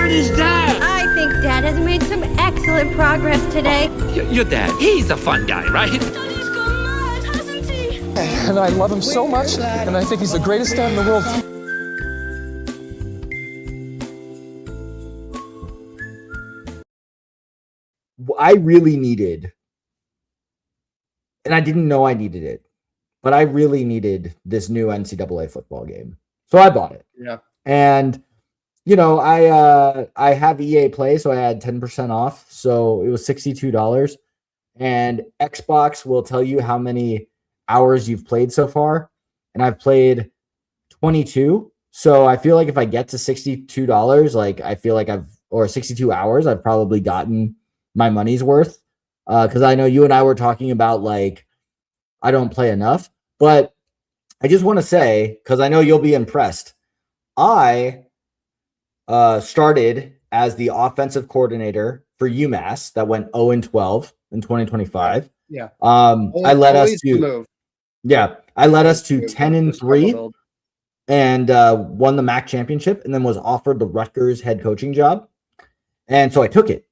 Where is Dad? I think Dad has made some excellent progress today. Your dad, he's a fun guy, right? And I love him so much, and I think he's the greatest dad in the world. I really needed, and I didn't know I needed it, but I really needed this new NCAA football game. So I bought it. Yeah. And, you know, I have EA Play, so I had 10% off. So it was $62. And Xbox will tell you how many hours you've played so far. And I've played 22. So I feel like if I get to $62, like I feel like or 62 hours, I've probably gotten my money's worth. Because I know you and I were talking about like, I don't play enough. But I just want to say, because I know you'll be impressed, I started as the offensive coordinator for UMass that went 0-12 in 2025. Yeah. I led us to 10-3 and won the MAC championship, and then was offered the Rutgers head coaching job. And so I took it.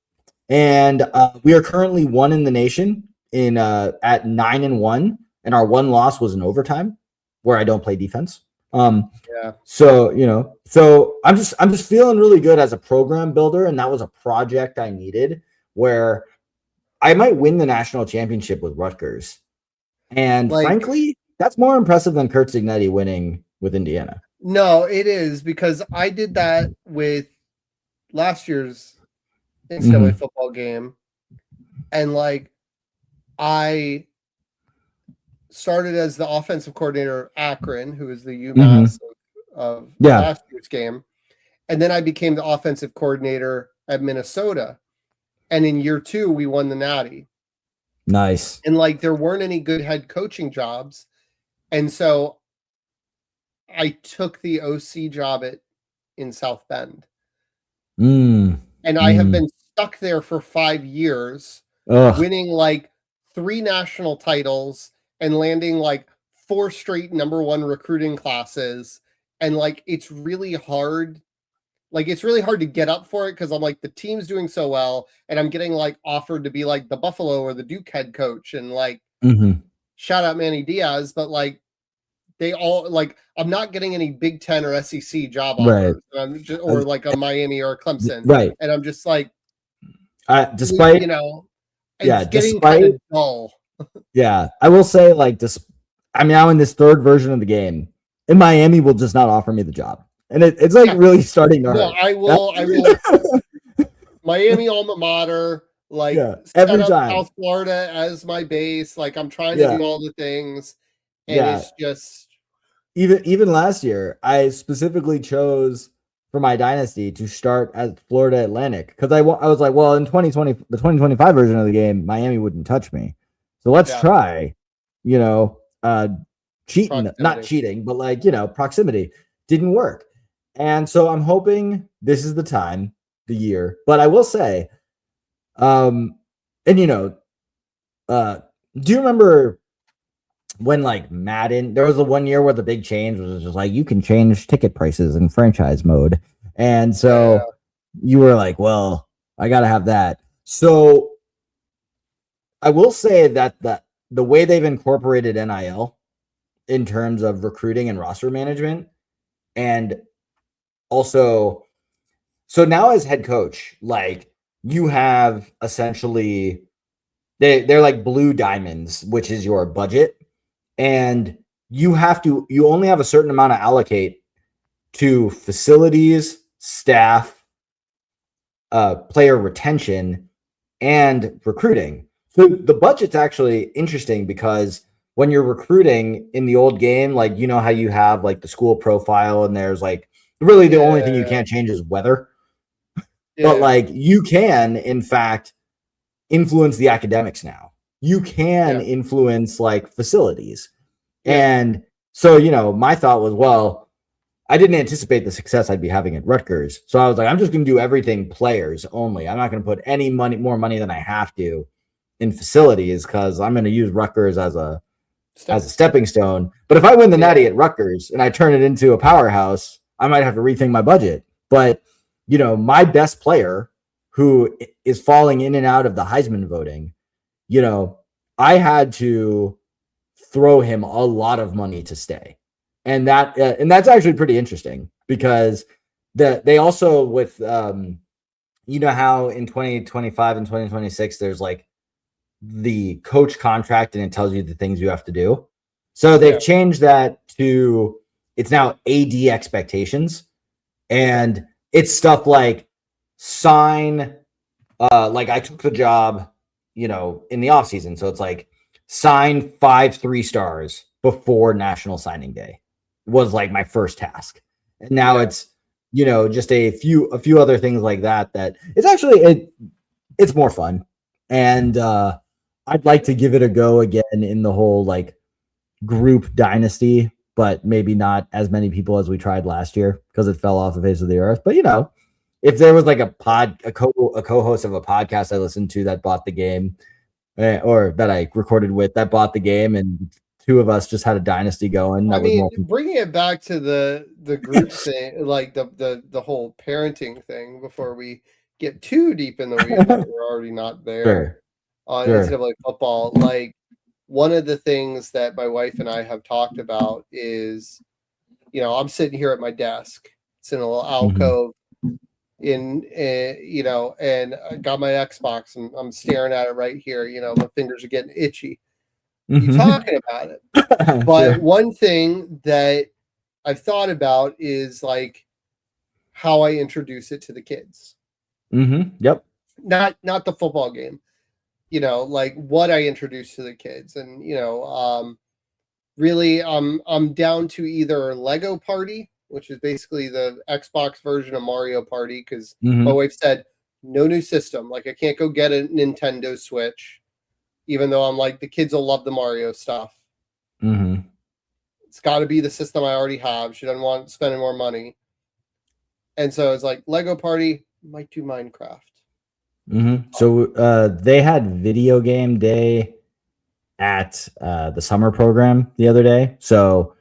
And we are currently 1 in the nation at 9-1, and our one loss was in overtime, where I don't play defense. So, you know, so I'm just feeling really good as a program builder. And that was a project I needed, where I might win the national championship with Rutgers. And frankly, that's more impressive than Kurt Signetti winning with Indiana. No, it is, because I did that with last year's NCAA football game. And like, I started as the offensive coordinator at Akron, who is the UMass of last year's game. And then I became the offensive coordinator at Minnesota. And in year 2, we won the Natty. Nice. And like, there weren't any good head coaching jobs. And so I took the OC job in South Bend. And I have been stuck there for 5 years, winning like 3 national titles and landing like 4 straight #1 recruiting classes. And like, it's really hard. Like, it's really hard to get up for it, because I'm like, the team's doing so well, and I'm getting like offered to be like the Buffalo or the Duke head coach, and like, shout out Manny Diaz, but like, they all like, I'm not getting any Big Ten or SEC job offers, or like a Miami or a Clemson, right? And I'm just like, despite, you know, it's getting kind of dull. Yeah, I will say, like, I'm now in this third version of the game, and Miami will just not offer me the job. And it's like really starting to hurt. No, I will. Miami alma mater, like every set up time. South Florida as my base. Like, I'm trying to do all the things, and it's just even last year, I specifically chose for my dynasty to start at Florida Atlantic, because I was like, well, in 2020, the 2025 version of the game, Miami wouldn't touch me, so let's try, you know, cheating, not cheating, but like, you know, proximity didn't work. And so I'm hoping this is the year. But I will say, and you know, do you remember when like Madden, there was the one year where the big change was just like, you can change ticket prices in franchise mode. And so you were like, well, I got to have that. So I will say that the way they've incorporated NIL in terms of recruiting and roster management, and also, so now as head coach, like, you have essentially, they're like blue diamonds, which is your budget. And you only have a certain amount to allocate to facilities, staff, player retention, and recruiting. So the budget's actually interesting, because when you're recruiting in the old game, like, you know how you have like the school profile, and there's like, really the only thing you can't change is weather. But like, you can, in fact, influence the academics now. You can influence like facilities. And so, you know, my thought was, well, I didn't anticipate the success I'd be having at Rutgers. So I was like, I'm just going to do everything players only. I'm not going to put any more money than I have to in facilities, because I'm going to use Rutgers as a stepping stone. But if I win the Natty at Rutgers and I turn it into a powerhouse, I might have to rethink my budget. But my best player who is falling in and out of the Heisman voting, I had to throw him a lot of money to stay. And that's actually pretty interesting because they also with how in 2025 and 2026 there's like the coach contract and it tells you the things you have to do. So they've changed that to it's now AD expectations, and it's stuff like sign like I took the job, in the off season. So it's like sign 5 3-stars before National Signing Day was like my first task. And now it's just a few other things like that it's actually it's more fun. And I'd like to give it a go again in the whole like group dynasty, but maybe not as many people as we tried last year because it fell off the face of the earth. But if there was like a co-host of a podcast I listened to that bought the game, or that I recorded with that bought the game, and 2 of us just had a dynasty going. I mean, bringing it back to the group thing, like the whole parenting thing, before we get too deep in the weeds, we're already not there on NCAA football. Like, one of the things that my wife and I have talked about is, I'm sitting here at my desk. It's in a little alcove and I got my Xbox and I'm staring at it right here. My fingers are getting itchy. Talking about it. But one thing that I've thought about is like how I introduce it to the kids. Yep. Not the football game. Like what I introduce to the kids. And really I'm down to either Lego Party, which is basically the Xbox version of Mario Party, because my wife said no new system. Like I can't go get a Nintendo Switch, even though I'm like, the kids will love the Mario stuff. It's got to be the system I already have. She doesn't want spending more money. And so it's like Lego Party, might do Minecraft. So they had video game day at the summer program the other day. So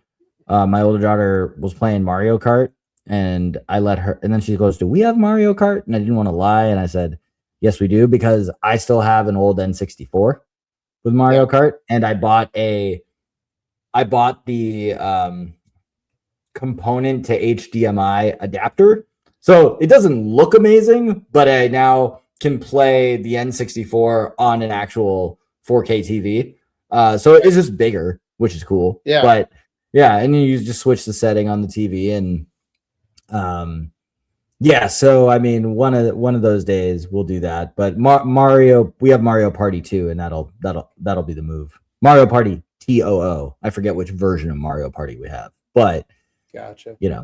my older daughter was playing Mario Kart, and I let her, and then she goes, "Do we have Mario Kart?" And I didn't want to lie, and I said, "Yes, we do," because I still have an old N64 with Mario Kart, and I bought the component to HDMI adapter. So it doesn't look amazing, but I now can play the N64 on an actual 4K TV. So it's just bigger, which is cool. Yeah. But yeah, and you just switch the setting on the TV, and so I mean, one of those days we'll do that. But Mario, we have Mario Party 2, and that'll be the move. Mario Party TOO. I forget which version of Mario Party we have, but gotcha. Yeah.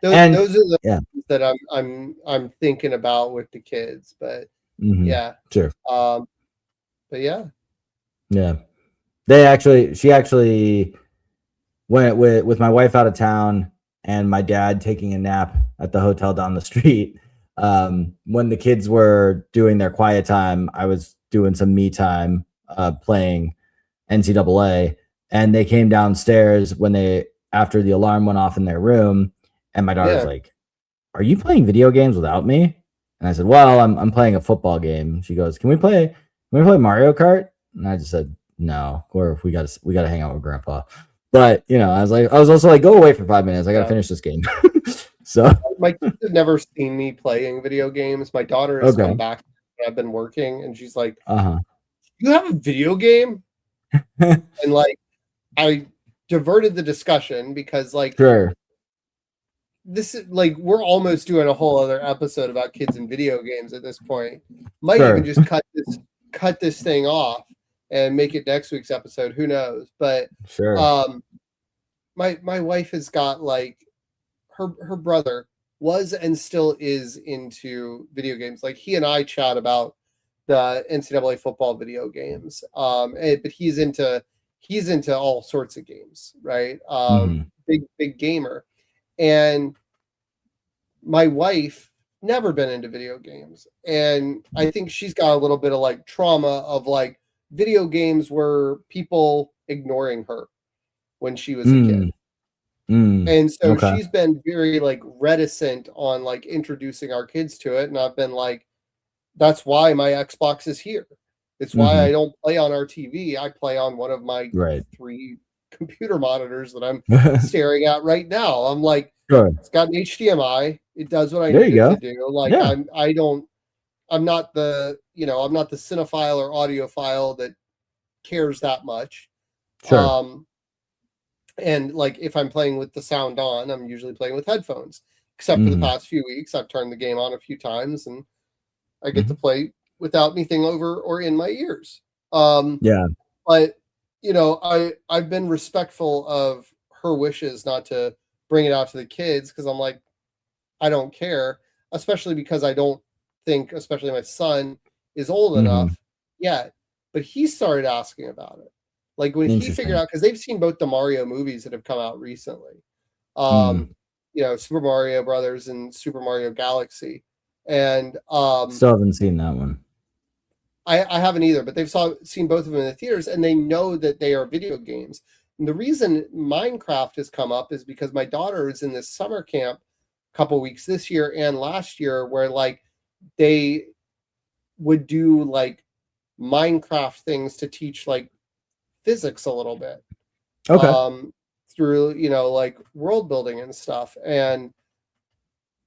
Those are the things that I'm thinking about with the kids. But sure. But yeah. She actually went with my wife out of town and my dad taking a nap at the hotel down the street. When the kids were doing their quiet time, I was doing some me time, playing NCAA, and they came downstairs after the alarm went off in their room, and my daughter's like, "Are you playing video games without me?" And I said, "Well, I'm playing a football game." She goes, Can we play Mario Kart?" And I just said, "No, or we gotta hang out with Grandpa." But I was also like, "Go away for 5 minutes. I gotta finish this game." So my kids have never seen me playing video games. My daughter has come back when I've been working, and she's like, "You have a video game?" And like, I diverted the discussion because this is like, we're almost doing a whole other episode about kids and video games at this point. Might even just cut this thing off and make it next week's episode. Who knows? But my wife has got like her brother was and still is into video games. Like he and I chat about the NCAA football video games. But he's into all sorts of games, right? Big gamer. And my wife never been into video games. And I think she's got a little bit of like trauma of like video games were people ignoring her when she was a kid. And so Okay. she's been very like reticent on like introducing our kids to it. And I've been like, that's why my Xbox is here. It's why I don't play on our TV. I play on one of my Right. 3 computer monitors that I'm staring at right now. I'm like, Sure. it's got an HDMI. It does what I There need you it go. to do. Like Yeah. I'm not the, I'm not the cinephile or audiophile that cares that much. Sure. And like if I'm playing with the sound on, I'm usually playing with headphones. Except for the past few weeks, I've turned the game on a few times and I get to play without anything over or in my ears. Yeah. But I've been respectful of her wishes not to bring it out to the kids because I'm like, I don't care, especially because I don't think, especially my son, is old enough yet. But he started asking about it. Like when he figured out, because they've seen both the Mario movies that have come out recently. Super Mario Brothers and Super Mario Galaxy. And still haven't seen that one. I haven't either, but they've seen both of them in the theaters and they know that they are video games. And the reason Minecraft has come up is because my daughter is in this summer camp a couple weeks this year and last year where like they would do like Minecraft things to teach like physics a little bit. Okay. Through, like world building and stuff. And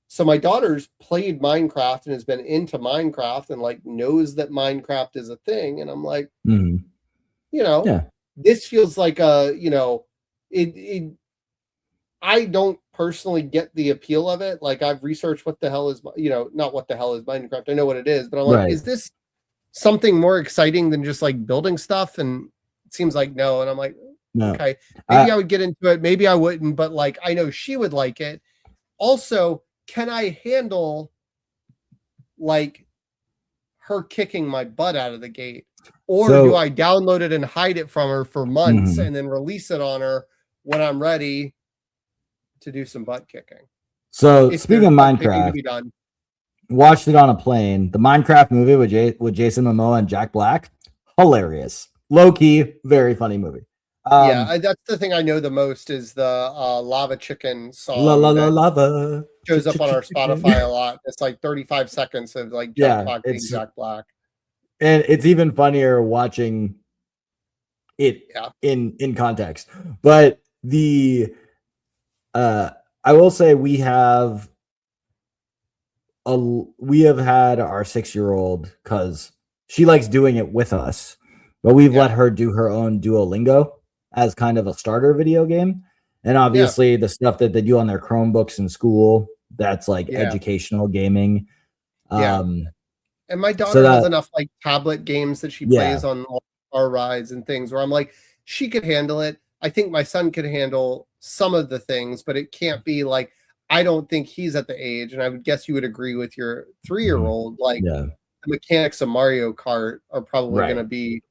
so my daughter's played Minecraft and has been into Minecraft and like knows that Minecraft is a thing. And I'm like, Yeah. this feels like a, I don't personally get the appeal of it. Like I've researched what the hell is, not what the hell is Minecraft. I know what it is, but I'm like, is this something more exciting than just like building stuff? And it seems like no. And I'm like, no. Okay, maybe I would get into it. Maybe I wouldn't, but like, I know she would like it. Also, can I handle like her kicking my butt out of the gate? Or do I download it and hide it from her for months and then release it on her when I'm ready to do some butt kicking? So speaking of Minecraft, watched it on a plane. The Minecraft movie with Jason Momoa and Jack Black, hilarious. Low key, very funny movie. That's the thing I know the most is the Lava Chicken song. Lava shows up on our Spotify a lot. It's like 35 seconds of like Jack Black being Jack Black. And it's even funnier watching it in context. But I will say we have had our 6-year-old because she likes doing it with us, but we've let her do her own Duolingo as kind of a starter video game. And obviously the stuff that they do on their Chromebooks in school, that's like educational gaming. And my daughter has enough like tablet games that she plays on our rides and things where I'm like, she could handle it. I think my son could handle some of the things, but it can't be like, I don't think he's at the age, and I would guess you would agree with your 3-year-old, like the mechanics of Mario Kart are probably going to be,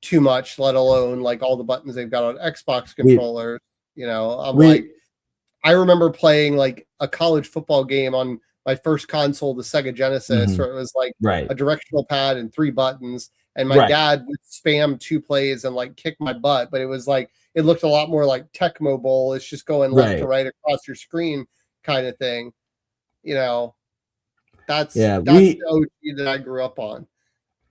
too much, let alone like all the buttons they've got on Xbox controllers. I remember playing like a college football game on my first console, the Sega Genesis, where it was like a directional pad and 3 buttons. And my dad would spam 2 plays and like kick my butt, but it was like, it looked a lot more like Tecmo Bowl. It's just going left to right across your screen kind of thing. That's the OG that I grew up on.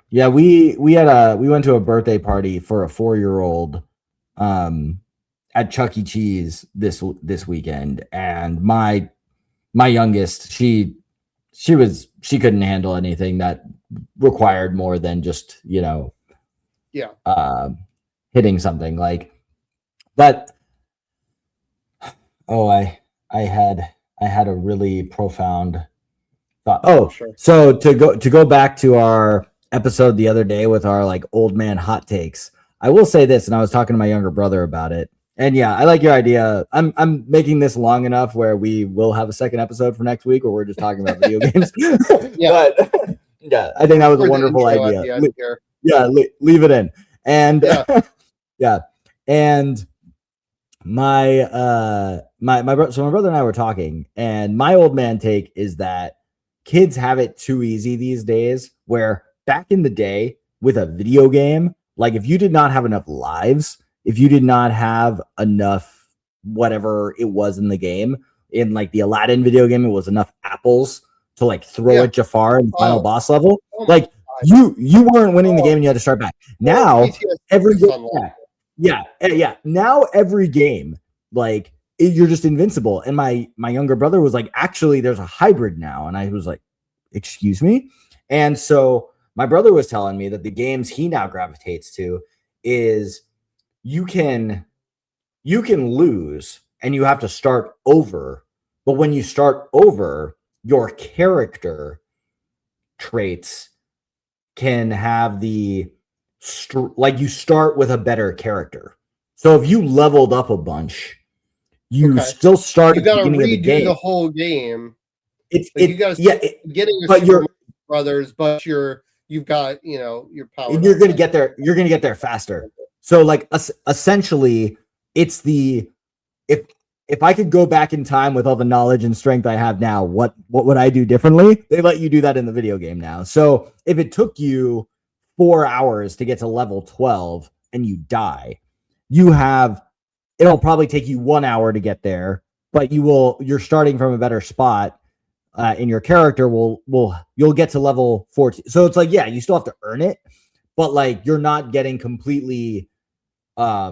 Yeah, we went to a birthday party for a 4-year-old at Chuck E. Cheese this weekend, and my youngest, she couldn't handle anything that required more than just hitting something like. But I had a really profound thought. So to go back to our episode the other day with our like old man hot takes, I will say this, and I was talking to my younger brother about it. And I like your idea. I'm making this long enough where we will have a second episode for next week where we're just talking about video games. But I think that was a wonderful idea. Leave it in. And and my brother and I were talking, and my old man take is that kids have it too easy these days, where back in the day with a video game, like if you did not have enough lives, if you did not have enough whatever it was in the game. In like the Aladdin video game, it was enough apples to like throw at Jafar in the final boss level. Like you weren't winning the game and you had to start back. Now every game, now every game, like you're just invincible. And my younger brother was like, actually, there's a hybrid now, and I was like, excuse me. And so my brother was telling me that the games he now gravitates to is you can lose and you have to start over. But when you start over, your character traits can have you start with a better character. So if you leveled up a bunch, you still start at the beginning of the game. The whole game. You got to getting your Super Brothers, but you've got your power. And you're gonna get there. You're gonna get there faster. So like essentially, it's the if I could go back in time with all the knowledge and strength I have now, what would I do differently? They let you do that in the video game now. So if it took you 4 hours to get to level 12 and you die, it'll probably take you 1 hour to get there, but you're starting from a better spot. And your character you'll get to level 14. So it's like, yeah, you still have to earn it, but like you're not getting completely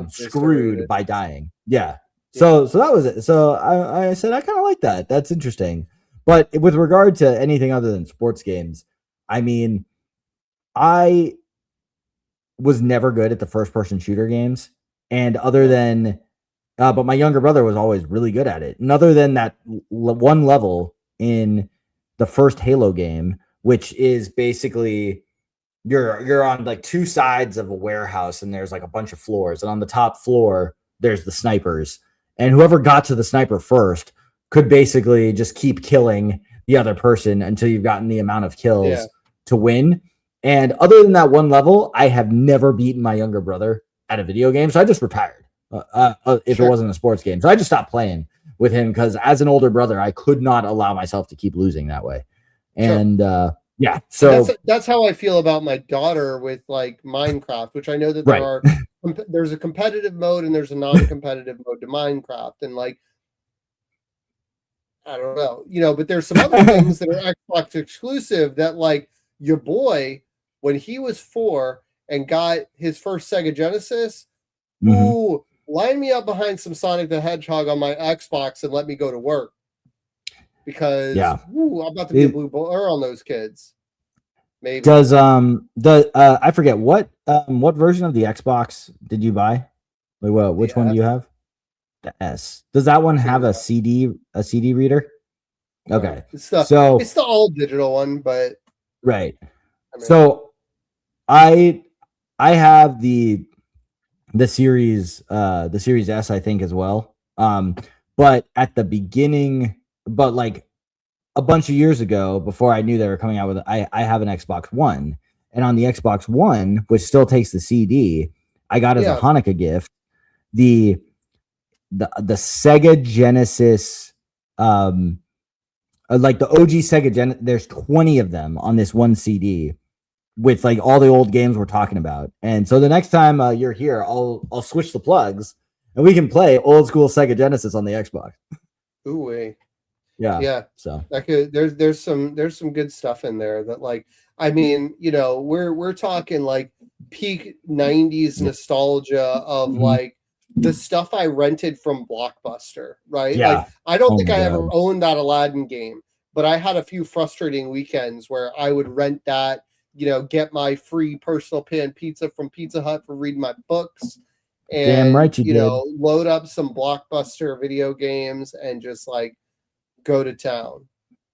screwed by dying. Yeah. So that was it. So I said, I kind of like that. That's interesting. But with regard to anything other than sports games, I mean, I was never good at the first person shooter games. And other than, but my younger brother was always really good at it. And other than that one level in the first Halo game, which is basically you're on like two sides of a warehouse and there's like a bunch of floors. And on the top floor, there's the snipers. And whoever got to the sniper first could basically just keep killing the other person until you've gotten the amount of kills to win. And other than that one level, I have never beaten my younger brother at a video game. So I just retired if it wasn't a sports game. So I just stopped playing with him because as an older brother, I could not allow myself to keep losing that way. And so that's how I feel about my daughter with like Minecraft, which I know that there's a competitive mode and there's a non-competitive mode to Minecraft, and like I don't know, but there's some other things that are Xbox exclusive that like your boy when he was 4 and got his first Sega Genesis, line me up behind some Sonic the Hedgehog on my Xbox and let me go to work. Because I'm about to be a blue blur on those kids. Maybe I forget what version of the Xbox did you buy? Like which one do you have? The S. Does that one have a CD reader? Okay. It's the all digital one, but right. I mean, so I have the series S, I think, as well. But at the beginning, but like a bunch of years ago, before I knew they were coming out with it, I have an Xbox One, and on the Xbox One, which still takes the CD, I got as a Hanukkah gift the Sega Genesis, like the OG Sega Genesis. There's 20 of them on this one CD with like all the old games we're talking about. And so the next time you're here, I'll switch the plugs and we can play old school Sega Genesis on the Xbox. Ooh, yeah. So there's some good stuff in there that like, I mean, we're talking like peak 90s nostalgia of like the stuff I rented from Blockbuster, right? Yeah. Like I don't think I ever owned that Aladdin game, but I had a few frustrating weekends where I would rent that, get my free personal pan pizza from Pizza Hut for reading my books, and damn right you did. Load up some Blockbuster video games and just like go to town.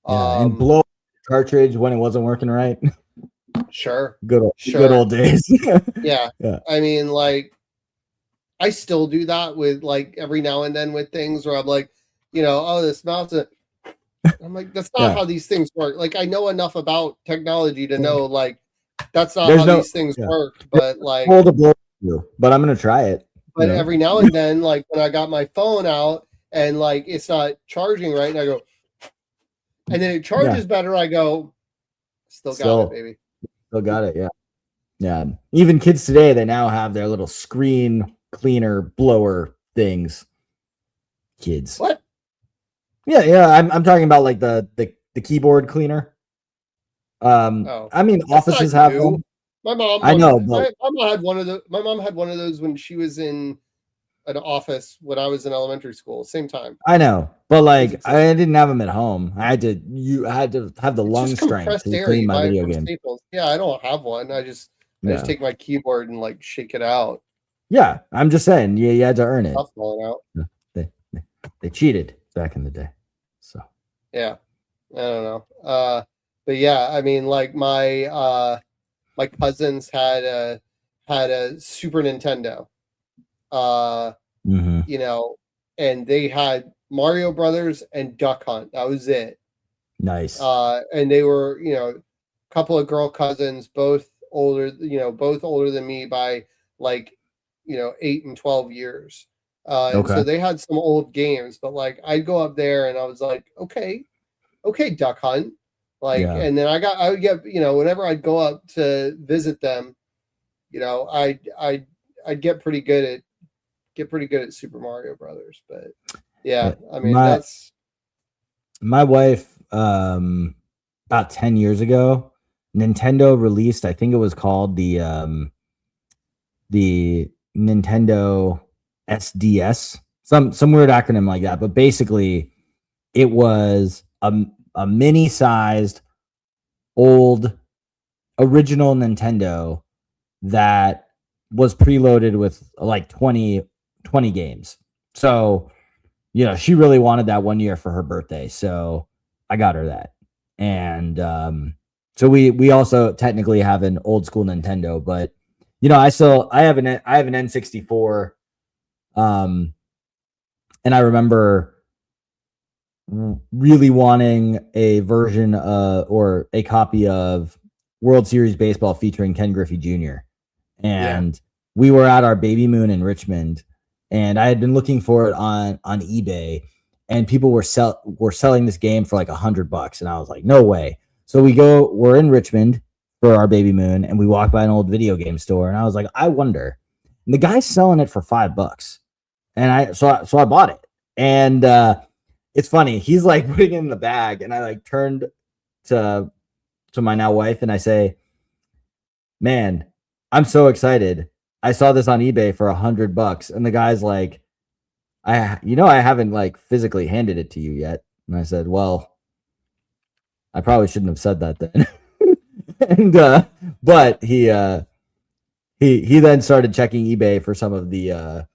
And blow up the cartridge when it wasn't working right. Sure. Good old days. Yeah. I mean, like I still do that with like every now and then with things where I'm like, this mouse. I'm like, that's not how these things work. Like I know enough about technology to know like that's not how these things work. But like, but I'm gonna try it. But every now and then, like when I got my phone out and like it's not charging right, and I go, and then it charges better. I go, still got it, baby. Still got it. Yeah. Even kids today, they now have their little screen cleaner blower things. Kids. What? Yeah. I'm talking about like the keyboard cleaner. I mean, That's offices not have new. them. My mom. I know, but my mom had one of the. My mom had one of those when she was in an office when I was in elementary school. Same time. I know, but like Physics I didn't have them at home. I had to have the It's lung just strength compressed to air. clean You my buy it video from game. Staples. Yeah, I don't have one. I just Yeah, take my keyboard and like shake it out. yeah. I'm just saying, you had to earn it. Stuff falling out. They, they cheated back in the day. So Yeah, I don't know. But yeah, I mean, like my cousins had a Super Nintendo. mhm. You know, and they had Mario Brothers and Duck Hunt. That was it. Nice. And they were, a couple of girl cousins, both older than me by like, 8 and 12 years. And so Okay. they had some old games, but like I'd go up there and I was like, okay, Duck Hunt. Like, Yeah. and then I would get, whenever I'd go up to visit them, I'd get pretty good at Super Mario Brothers. But yeah, I mean that's my wife. About 10 years ago, Nintendo released. I think it was called the Nintendo SDS, some weird acronym like that. But basically, it was a mini sized old original Nintendo that was preloaded with like 20 games. So, she really wanted that one year for her birthday. So I got her that. And so we also technically have an old school Nintendo, but I have an N64. And I remember really wanting a version or a copy of World Series Baseball featuring Ken Griffey Jr. And we were at our baby moon in Richmond, and I had been looking for it on eBay, and people were selling this game for like $100, and I was like, no way. So we're in Richmond for our baby moon, and we walk by an old video game store, and I was like, I wonder. And the guy's selling it for $5, and I bought it, and it's funny. He's like putting it in the bag, and I like turned to my now wife, and I say, man, I'm so excited. I saw this on eBay for $100, and the guy's like, I haven't like physically handed it to you yet. And I said, well, I probably shouldn't have said that then. And but he then started checking eBay for some of the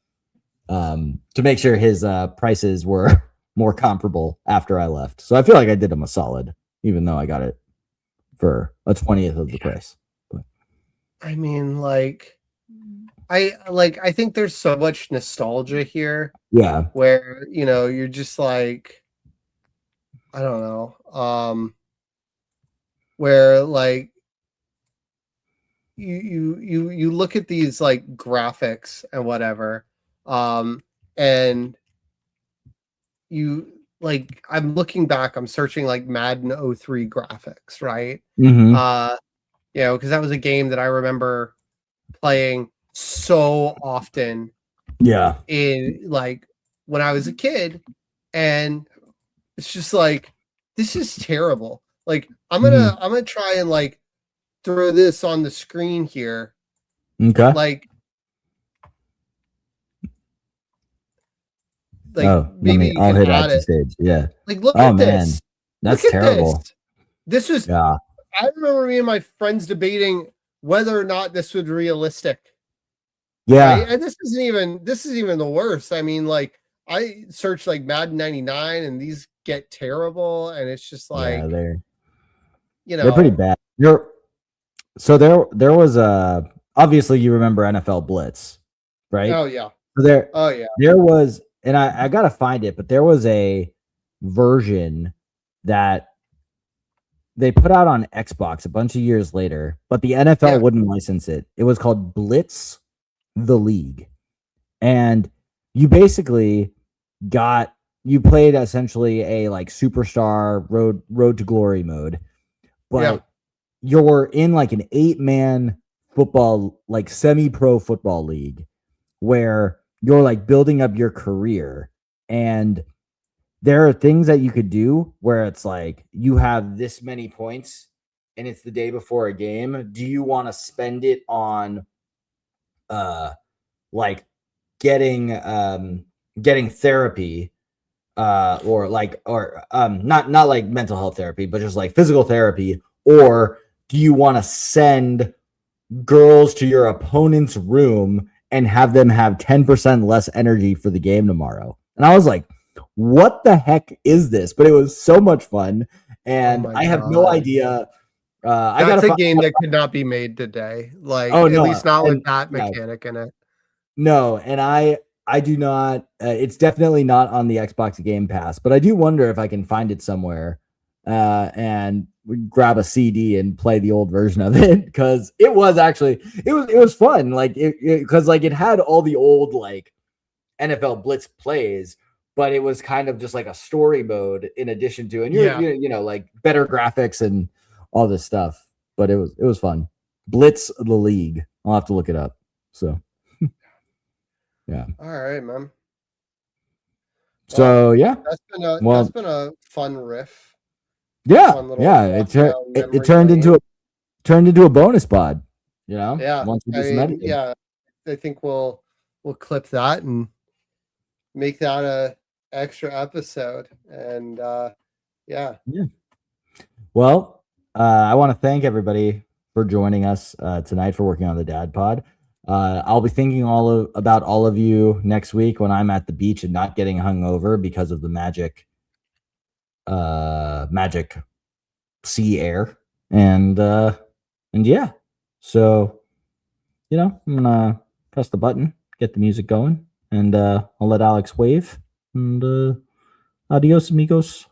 to make sure his prices were more comparable after I left. So I feel like I did him a solid, even though I got it for a 20th of the price. But I mean, I think there's so much nostalgia here. Yeah. Where, you're just like, I don't know, where like you look at these like graphics and whatever, and you like, I'm looking back, I'm searching like Madden 03 graphics, right? Mm-hmm. Because that was a game that I remember playing so often. Yeah. In like when I was a kid, and it's just like, this is terrible. Like I'm gonna try and like throw this on the screen here. Okay. Like maybe I'll hit at the stage. Yeah. Like look at this. That's terrible. This was I remember me and my friends debating whether or not this was realistic. Yeah. Right? And this isn't even the worst. I mean, like I searched like Madden 99 and these get terrible, and it's just like, they're pretty bad. So there was obviously you remember NFL Blitz, right? Oh yeah. There was, and I gotta find it, but there was a version that they put out on Xbox a bunch of years later, but the NFL wouldn't license it. It was called Blitz the League. And you basically you played essentially a like superstar road to glory mode, but you're in like an 8-man football, like semi-pro football league where you're like building up your career, And there are things that you could do where it's like you have this many points and it's the day before a game. Do you want to spend it on like getting therapy, or not like mental health therapy, but just like physical therapy, or do you want to send girls to your opponent's room and have them have 10% less energy for the game tomorrow? And I was like, what the heck is this? But it was so much fun, and I have no idea. That's a game that could not be made today. Like, at least not with that mechanic in it. No, and I do not. It's definitely not on the Xbox Game Pass, but I do wonder if I can find it somewhere and grab a CD and play the old version of it, because it was fun. Like because like it had all the old like NFL Blitz plays, but it was kind of just like a story mode in addition to, and you know, like better graphics and all this stuff. But it was fun. Blitz the League. I'll have to look it up. So. Yeah. All right, man. So yeah, that's been a fun riff. Yeah, it turned into a bonus pod. You know. Yeah. Once we just yeah, I think we'll clip that and make that a extra episode. And yeah. Well, I want to thank everybody for joining us tonight, for working on the Dad Pod. I'll be thinking about all of you next week when I'm at the beach and not getting hungover because of the magic sea air. And yeah, so, you know, I'm gonna press the button, get the music going, and I'll let Alex wave, and adios amigos.